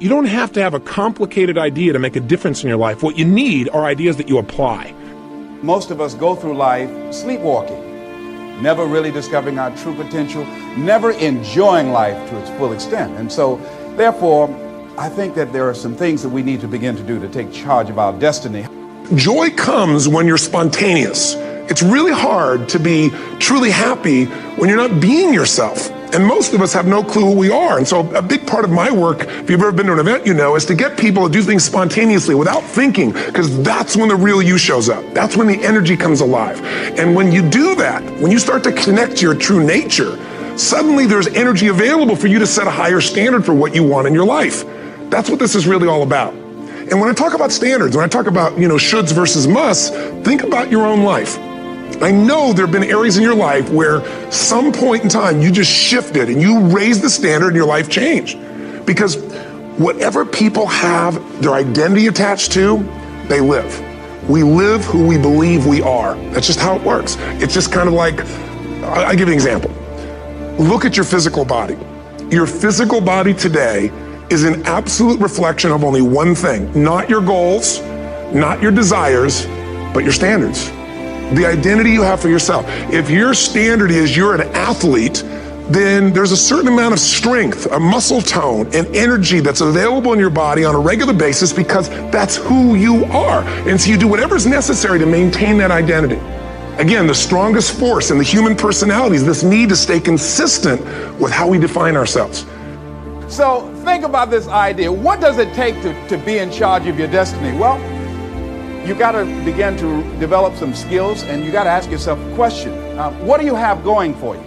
You don't have to have a complicated idea to make a difference in your life. What you need are ideas that you apply. Most of us go through life sleepwalking, never really discovering our true potential, never enjoying life to its full extent. And so, therefore, I think that there are some things that we need to begin to do to take charge of our destiny. Joy comes when you're spontaneous. It's really hard to be truly happy when you're not being yourself. And most of us have no clue who we are. And so a big part of my work, if you've ever been to an event, you know, is to get people to do things spontaneously without thinking, because that's when the real you shows up. That's when the energy comes alive. And when you do that, when you start to connect to your true nature, suddenly there's energy available for you to set a higher standard for what you want in your life. That's what this is really all about. And when I talk about standards, when I talk about, shoulds versus musts, think about your own life. I know there have been areas in your life where some point in time you just shifted and you raised the standard and your life changed. Because whatever people have their identity attached to, they live. We live who we believe we are. That's just how it works. It's just kind of like, I'll give you an example. Look at your physical body. Your physical body today is an absolute reflection of only one thing, not your goals, not your desires, but your standards. The identity you have for yourself. If your standard is you're an athlete, then there's a certain amount of strength, a muscle tone, and energy that's available in your body on a regular basis because that's who you are. And so you do whatever's necessary to maintain that identity. Again, the strongest force in the human personality is this need to stay consistent with how we define ourselves. So think about this idea. What does it take to be in charge of your destiny? Well, you got to begin to develop some skills, and you got to ask yourself a question. What do you have going for you?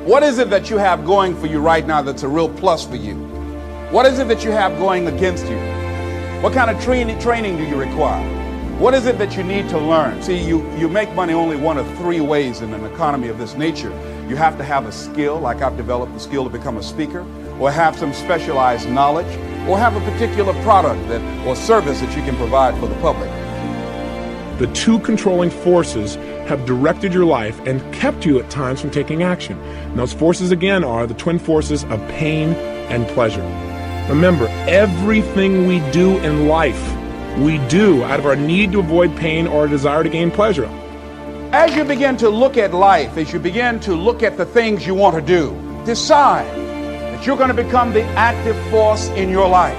What is it that you have going for you right now that's a real plus for you? What is it that you have going against you? What kind of training do you require? What is it that you need to learn? See, you make money only one of three ways in an economy of this nature. You have to have a skill, like I've developed the skill to become a speaker, or have some specialized knowledge, or have a particular product or service that you can provide for the public. The two controlling forces have directed your life and kept you at times from taking action. And those forces again are the twin forces of pain and pleasure. Remember, everything we do in life, we do out of our need to avoid pain or a desire to gain pleasure. As you begin to look at life, as you begin to look at the things you want to do, decide that you're going to become the active force in your life.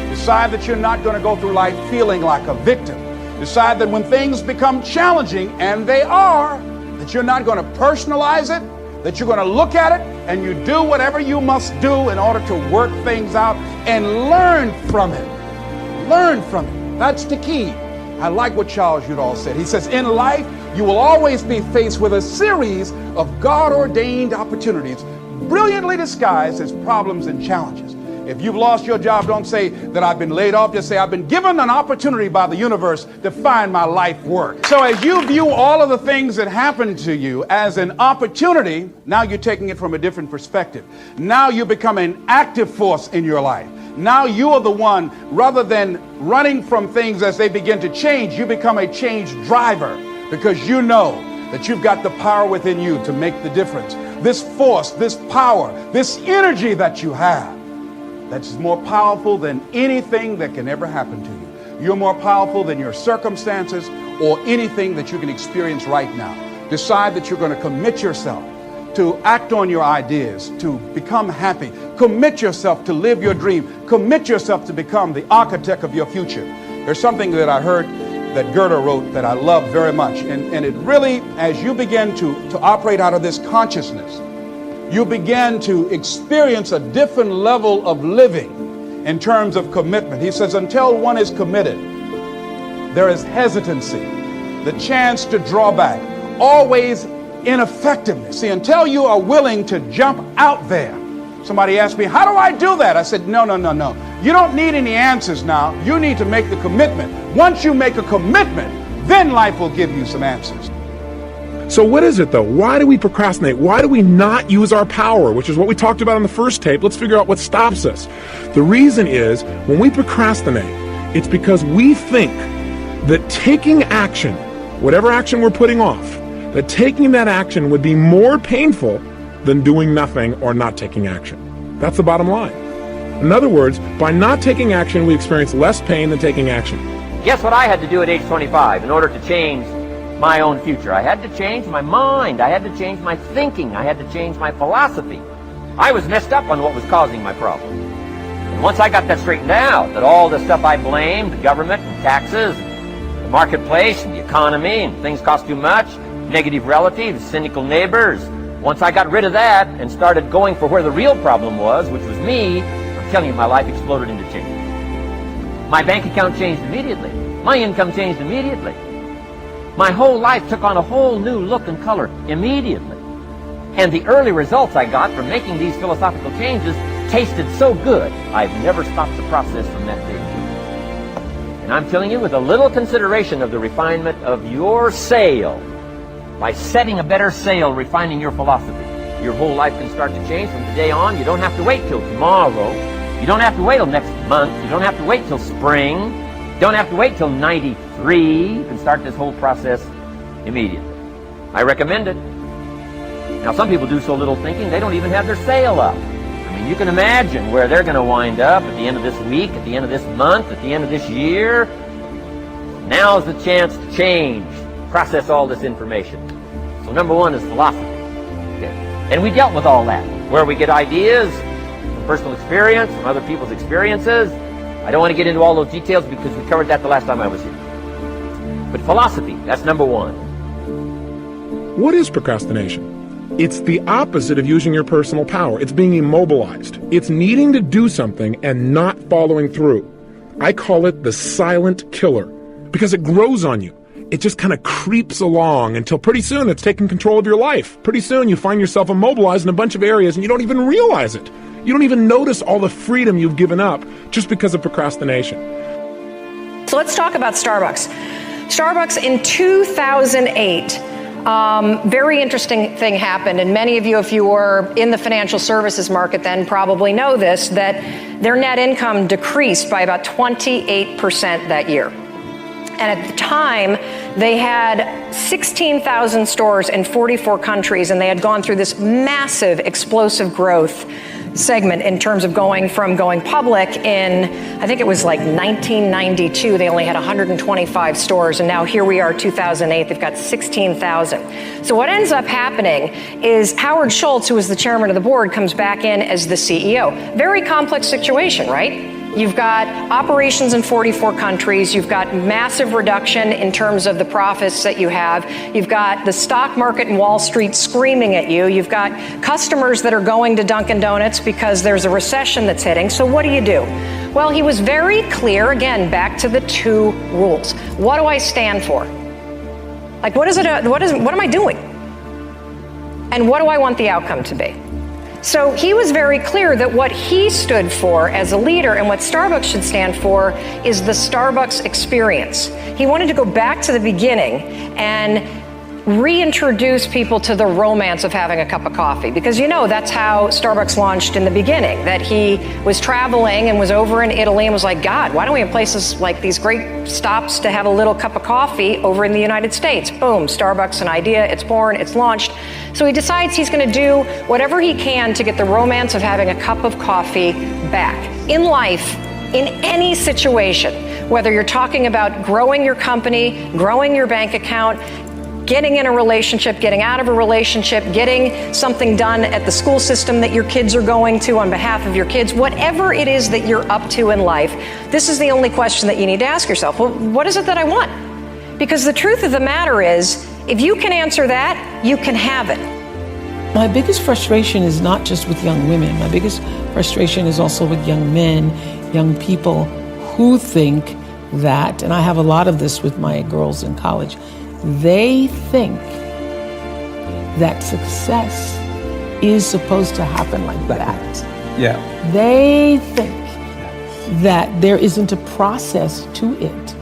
Decide that you're not going to go through life feeling like a victim. Decide that when things become challenging, and they are, that you're not going to personalize it, that you're going to look at it and you do whatever you must do in order to work things out and learn from it. Learn from it. That's the key. I like what Charles Udall said. He says, in life, you will always be faced with a series of God-ordained opportunities, brilliantly disguised as problems and challenges. If you've lost your job, don't say that I've been laid off. Just say I've been given an opportunity by the universe to find my life work. So as you view all of the things that happen to you as an opportunity, now you're taking it from a different perspective. Now you become an active force in your life. Now you are the one, rather than running from things as they begin to change, you become a change driver because you know that you've got the power within you to make the difference. This force, this power, this energy that you have, that's more powerful than anything that can ever happen to you. You're more powerful than your circumstances or anything that you can experience right now. Decide that you're going to commit yourself to act on your ideas, to become happy. Commit yourself to live your dream. Commit yourself to become the architect of your future. There's something that I heard that Goethe wrote that I love very much. And it really, as you begin to operate out of this consciousness, you begin to experience a different level of living in terms of commitment. He says, until one is committed, there is hesitancy, the chance to draw back, always ineffectiveness. See, until you are willing to jump out there. Somebody asked me, how do I do that? I said, no. You don't need any answers now. You need to make the commitment. Once you make a commitment, then life will give you some answers. So what is it though? Why do we procrastinate? Why do we not use our power, which is what we talked about in the first tape? Let's figure out what stops us. The reason is when we procrastinate, it's because we think that taking action, whatever action we're putting off, that taking that action would be more painful than doing nothing or not taking action. That's the bottom line. In other words, by not taking action, we experience less pain than taking action. Guess what I had to do at age 25 in order to change my own future? I had to change my mind. I had to change my thinking. I had to change my philosophy. I was messed up on what was causing my problem. And once I got that straightened out, that all the stuff I blamed, the government and taxes, the marketplace and the economy, and things cost too much, negative relatives, cynical neighbors, once I got rid of that and started going for where the real problem was, which was me, I'm telling you, my life exploded into change. My bank account changed immediately. My income changed immediately. My whole life took on a whole new look and color immediately. And the early results I got from making these philosophical changes tasted so good, I've never stopped the process from that day. And I'm telling you, with a little consideration of the refinement of your sail, by setting a better sail, refining your philosophy, your whole life can start to change from today on. You don't have to wait till tomorrow. You don't have to wait till next month. You don't have to wait till spring. You don't have to wait till 93. You can start this whole process immediately. I recommend it. Now, some people do so little thinking, they don't even have their sail up. I mean, you can imagine where they're going to wind up at the end of this week, at the end of this month, at the end of this year. Now's the chance to change, process all this information. So number one is philosophy. Okay. And we dealt with all that, where we get ideas, personal experience, from other people's experiences. I don't want to get into all those details because we covered that the last time I was here. But philosophy, that's number one. What is procrastination? It's the opposite of using your personal power. It's being immobilized. It's needing to do something and not following through. I call it the silent killer because it grows on you. It just kind of creeps along until pretty soon it's taking control of your life. Pretty soon you find yourself immobilized in a bunch of areas and you don't even realize it. You don't even notice all the freedom you've given up just because of procrastination. So let's talk about Starbucks. Starbucks in 2008, very interesting thing happened, and many of you, if you were in the financial services market then, probably know this, that their net income decreased by about 28% that year. And at the time, they had 16,000 stores in 44 countries, and they had gone through this massive, explosive growth segment in terms of going public in, I think it was like 1992, they only had 125 stores, and now here we are, 2008, they've got 16,000. So what ends up happening is Howard Schultz, who was the chairman of the board, comes back in as the CEO. Very complex situation, right? You've got operations in 44 countries. You've got massive reduction in terms of the profits that you have. You've got the stock market and Wall Street screaming at you. You've got customers that are going to Dunkin' Donuts because there's a recession that's hitting. So what do you do? Well, he was very clear, again, back to the two rules. What do I stand for? Like, what am I doing? And what do I want the outcome to be? So he was very clear that what he stood for as a leader and what Starbucks should stand for is the Starbucks experience. He wanted to go back to the beginning and reintroduce people to the romance of having a cup of coffee. Because that's how Starbucks launched in the beginning, that he was traveling and was over in Italy and was like, God, why don't we have places like these great stops to have a little cup of coffee over in the United States? Boom, Starbucks, an idea, it's born, it's launched. So he decides he's going to do whatever he can to get the romance of having a cup of coffee back. In life, in any situation, whether you're talking about growing your company, growing your bank account, getting in a relationship, getting out of a relationship, getting something done at the school system that your kids are going to on behalf of your kids, whatever it is that you're up to in life, this is the only question that you need to ask yourself. Well, what is it that I want? Because the truth of the matter is, if you can answer that, you can have it. My biggest frustration is not just with young women. My biggest frustration is also with young men, young people who think that, and I have a lot of this with my girls in college, they think that success is supposed to happen like that. Yeah. They think that there isn't a process to it.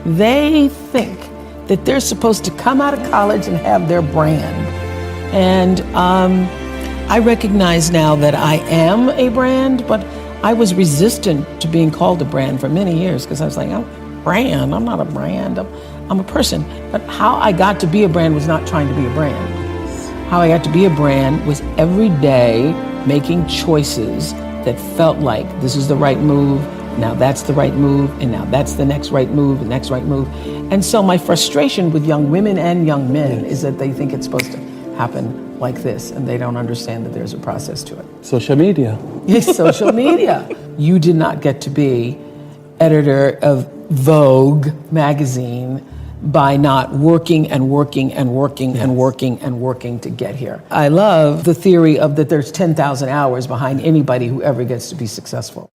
They think that they're supposed to come out of college and have their brand. And I recognize now that I am a brand, but I was resistant to being called a brand for many years because I was like, I'm a brand, I'm not a brand, I'm a person. But how I got to be a brand was not trying to be a brand. How I got to be a brand was every day making choices that felt like this is the right move, now that's the right move, and now that's the next right move, the next right move. And so my frustration with young women and young men is that they think it's supposed to happen like this, and they don't understand that there's a process to it. Social media. Yes, social media. You did not get to be editor of Vogue magazine by not working and working and working and working and working to get here. I love the theory of that there's 10,000 hours behind anybody who ever gets to be successful.